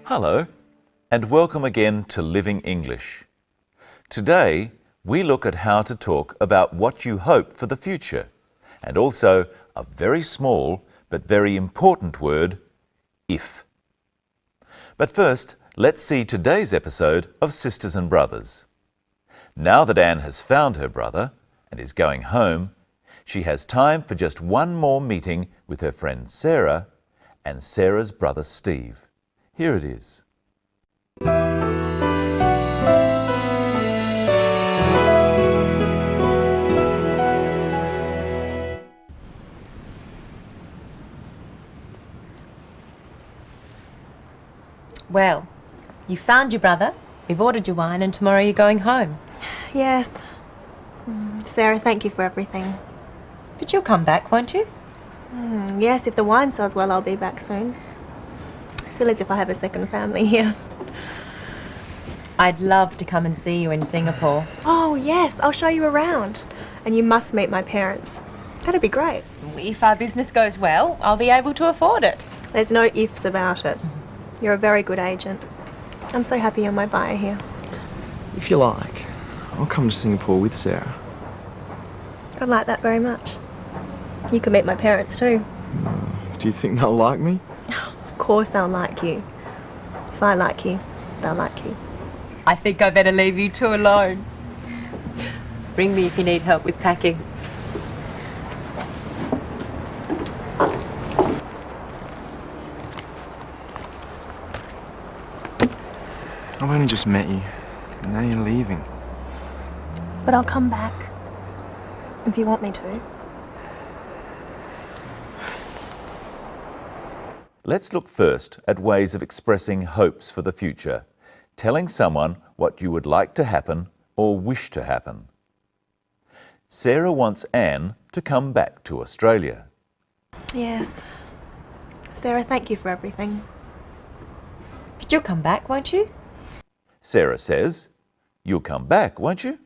Hello, and welcome again to Living English. Today, we look at how to talk about what you hope for the future, and also a very small but very important word, if. But first, let's see today's episode of Sisters and Brothers. Now that Anne has found her brother and is going home, she has time for just one more meeting with her friend Sarah and Sarah's brother Steve. Here it is. Well, you found your brother, we've ordered your wine, and tomorrow you're going home. Yes. Sarah, thank you for everything. But you'll come back, won't you? Yes, if the wine sells well, I'll be back soon. I feel as if I have a second family here. I'd love to come and see you in Singapore. Oh, yes, I'll show you around. And you must meet my parents. That'd be great. If our business goes well, I'll be able to afford it. There's no ifs about it. You're a very good agent. I'm so happy you're my buyer here. If you like, I'll come to Singapore with Sarah. I'd like that very much. You can meet my parents too. Do you think they'll like me? Of course they'll like you. If I like you, they'll like you. I think I better leave you two alone. Ring me if you need help with packing. I've only just met you, and now you're leaving. But I'll come back. If you want me to. Let's look first at ways of expressing hopes for the future, telling someone what you would like to happen or wish to happen. Sarah wants Anne to come back to Australia. Yes. Sarah, thank you for everything. But you'll come back, won't you? Sarah says, "You'll come back, won't you?"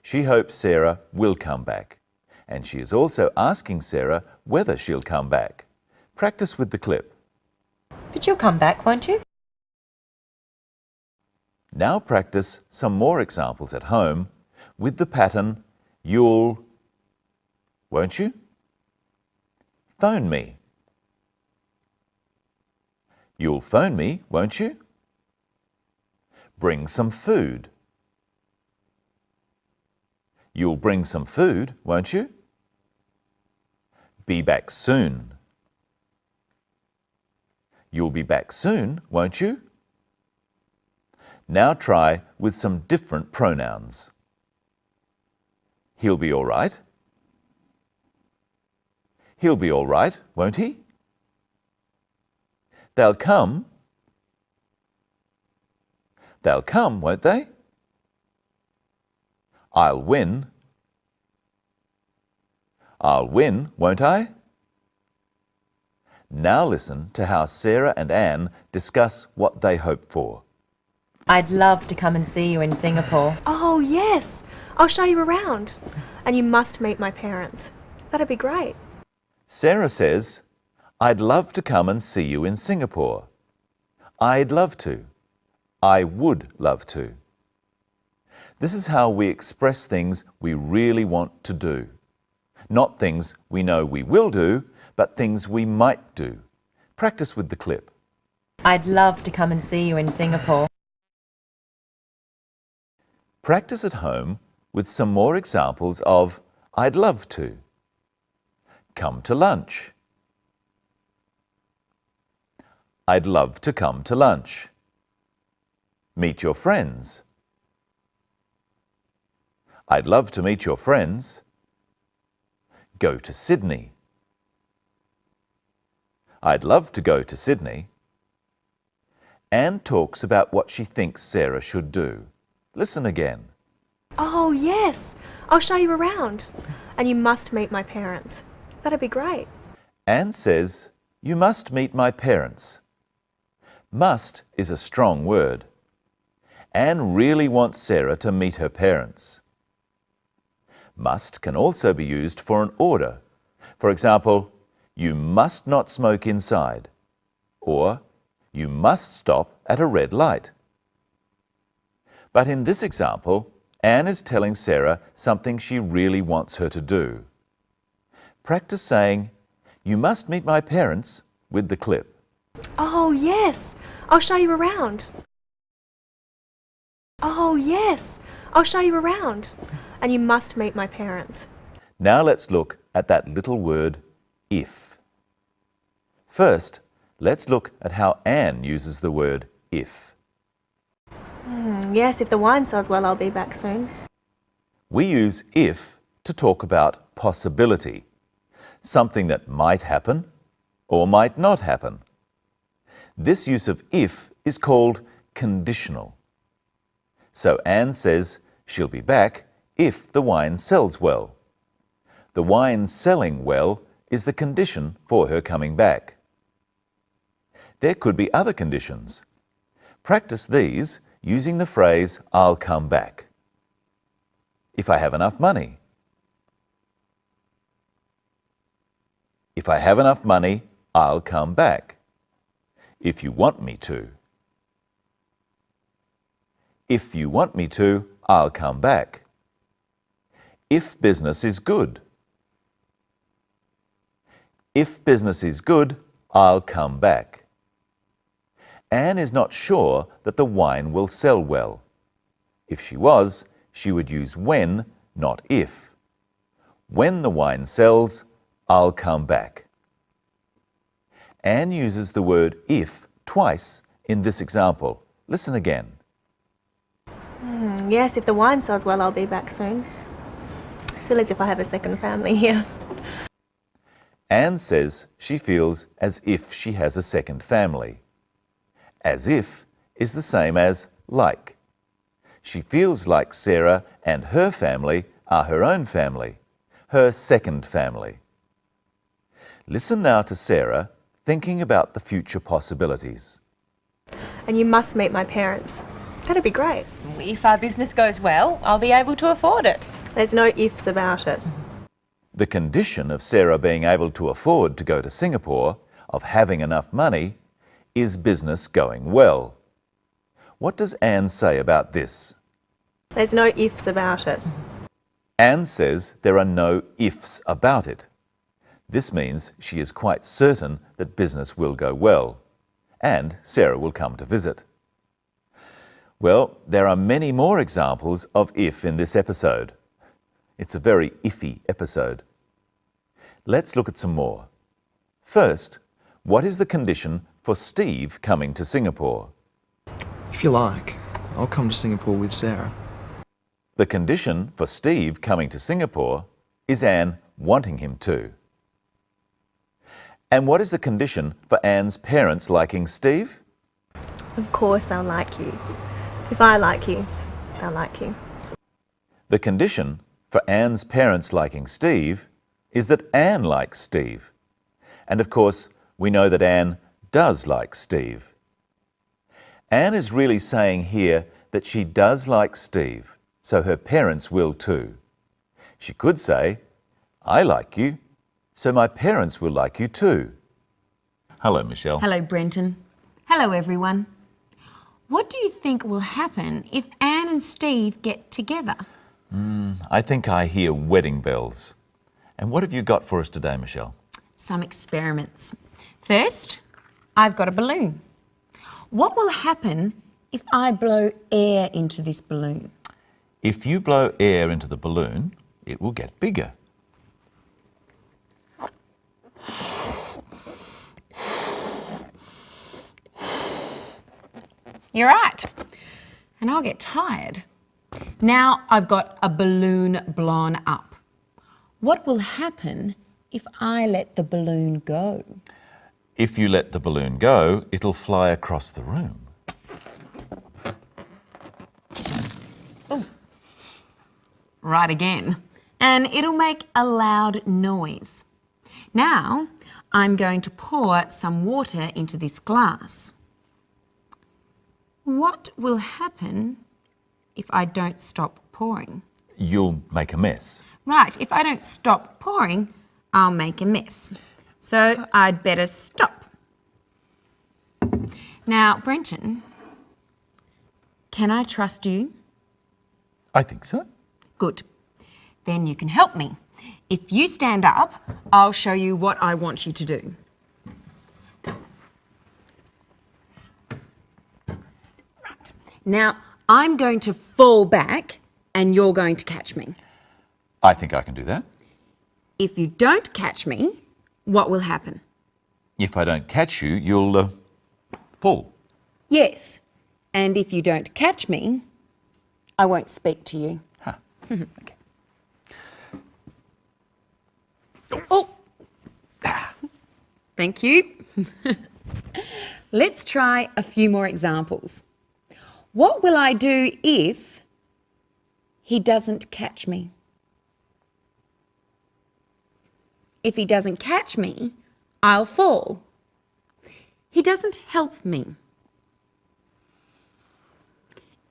She hopes Sarah will come back, and she is also asking Sarah whether she'll come back. Practice with the clip. But you'll come back, won't you? Now practice some more examples at home with the pattern you'll, won't you? Phone me. You'll phone me, won't you? Bring some food. You'll bring some food, won't you? Be back soon. You'll be back soon, won't you? Now try with some different pronouns. He'll be all right. He'll be all right, won't he? They'll come. They'll come, won't they? I'll win. I'll win, won't I? Now listen to how Sarah and Anne discuss what they hope for. I'd love to come and see you in Singapore. Oh, yes. I'll show you around. And you must meet my parents. That'd be great. Sarah says, "I'd love to come and see you in Singapore." I'd love to. I would love to. This is how we express things we really want to do. Not things we know we will do, but things we might do. Practice with the clip. I'd love to come and see you in Singapore. Practice at home with some more examples of I'd love to. Come to lunch. I'd love to come to lunch. Meet your friends. I'd love to meet your friends. Go to Sydney. I'd love to go to Sydney. Anne talks about what she thinks Sarah should do. Listen again. Oh, yes. I'll show you around. And you must meet my parents. That'd be great. Anne says, "You must meet my parents." Must is a strong word. Anne really wants Sarah to meet her parents. Must can also be used for an order. For example, you must not smoke inside, or You must stop at a red light. But in this example, Anne is telling Sarah something she really wants her to do. Practice saying, "You must meet my parents," with the clip. Oh, yes. I'll show you around. Oh, yes. I'll show you around. And you must meet my parents. Now let's look at that little word, if. First, let's look at how Anne uses the word if. Yes, if the wine sells well, I'll be back soon. We use if to talk about possibility, something that might happen or might not happen. This use of if is called conditional. So Anne says she'll be back if the wine sells well. The wine selling well is the condition for her coming back. There could be other conditions. Practice these using the phrase, "I'll come back." If I have enough money. If I have enough money, I'll come back. If you want me to. If you want me to, I'll come back. If business is good. If business is good, I'll come back. Anne is not sure that the wine will sell well. If she was, she would use when, not if. When the wine sells, I'll come back. Anne uses the word if twice in this example. Listen again. Yes, if the wine sells well, I'll be back soon. I feel as if I have a second family here. Anne says she feels as if she has a second family. As if is the same as like. She feels like Sarah and her family are her own family, her second family. Listen now to Sarah thinking about the future possibilities. And you must meet my parents. That'd be great. If our business goes well, I'll be able to afford it. There's no ifs about it. The condition of Sarah being able to afford to go to Singapore, of having enough money, is business going well. What does Anne say about this? There's no ifs about it. Anne says there are no ifs about it. This means she is quite certain that business will go well, and Sarah will come to visit. Well, there are many more examples of if in this episode. It's a very iffy episode. Let's look at some more. First, what is the condition for Steve coming to Singapore? If you like, I'll come to Singapore with Sarah. The condition for Steve coming to Singapore is Anne wanting him to. And what is the condition for Anne's parents liking Steve? Of course I'll like you. If I like you, I'll like you. The condition for Anne's parents liking Steve is that Anne likes Steve. And of course, we know that Anne does like Steve. Anne is really saying here that she does like Steve, so her parents will too. She could say, "I like you, so my parents will like you too." Hello, Michelle. Hello, Brenton. Hello, everyone. What do you think will happen if Anne and Steve get together? I think I hear wedding bells. And what have you got for us today, Michelle? Some experiments. First, I've got a balloon. What will happen if I blow air into this balloon? If you blow air into the balloon, it will get bigger. You're right. And I'll get tired. Now I've got a balloon blown up. What will happen if I let the balloon go? If you let the balloon go, it'll fly across the room. Oh, right again. And it'll make a loud noise. Now I'm going to pour some water into this glass. What will happen if I don't stop pouring? You'll make a mess. Right, if I don't stop pouring, I'll make a mess. So I'd better stop. Now, Brenton, can I trust you? I think so. Good. Then you can help me. If you stand up, I'll show you what I want you to do. Right. Now, I'm going to fall back and you're going to catch me. I think I can do that. If you don't catch me, what will happen? If I don't catch you, you'll fall. Yes. And if you don't catch me, I won't speak to you. Huh. Okay. Oh! Thank you. Let's try a few more examples. What will I do if he doesn't catch me? If he doesn't catch me, I'll fall. He doesn't help me.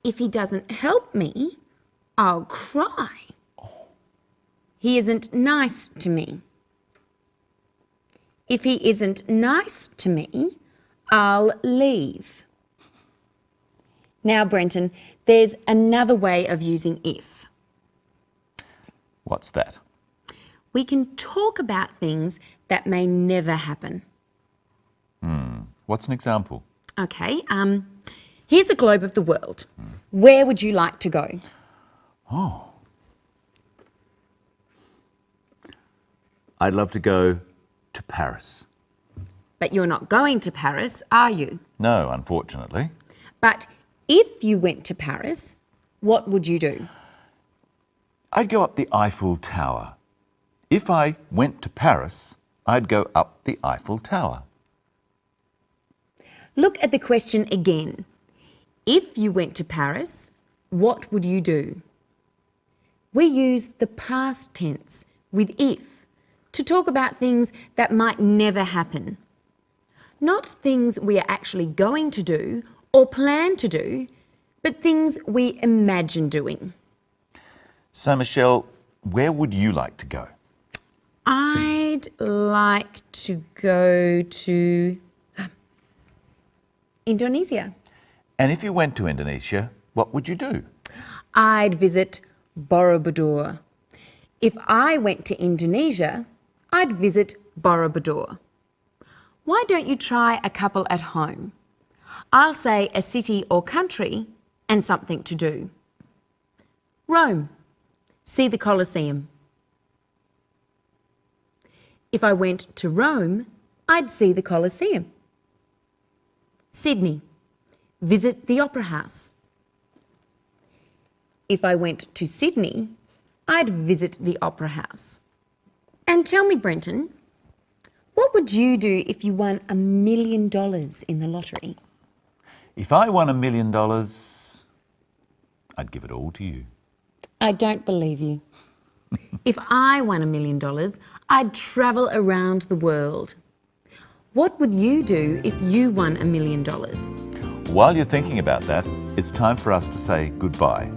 If he doesn't help me, I'll cry. He isn't nice to me. If he isn't nice to me, I'll leave. Now, Brenton, there's another way of using if. What's that? We can talk about things that may never happen. What's an example? Okay, here's a globe of the world. Where would you like to go? Oh. I'd love to go to Paris. But you're not going to Paris, are you? No, unfortunately. But if you went to Paris, what would you do? I'd go up the Eiffel Tower. If I went to Paris, I'd go up the Eiffel Tower. Look at the question again. If you went to Paris, what would you do? We use the past tense with if to talk about things that might never happen. Not things we are actually going to do or plan to do, but things we imagine doing. So, Michelle, where would you like to go? I'd like to go to Indonesia. And if you went to Indonesia, what would you do? I'd visit Borobudur. If I went to Indonesia, I'd visit Borobudur. Why don't you try a couple at home? I'll say a city or country and something to do. Rome. See the Colosseum. If I went to Rome, I'd see the Colosseum. Sydney. Visit the Opera House. If I went to Sydney, I'd visit the Opera House. And tell me, Brenton, what would you do if you won $1 million in the lottery? If I won $1 million, I'd give it all to you. I don't believe you. If I won $1 million, I'd travel around the world. What would you do if you won $1 million? While you're thinking about that, it's time for us to say goodbye.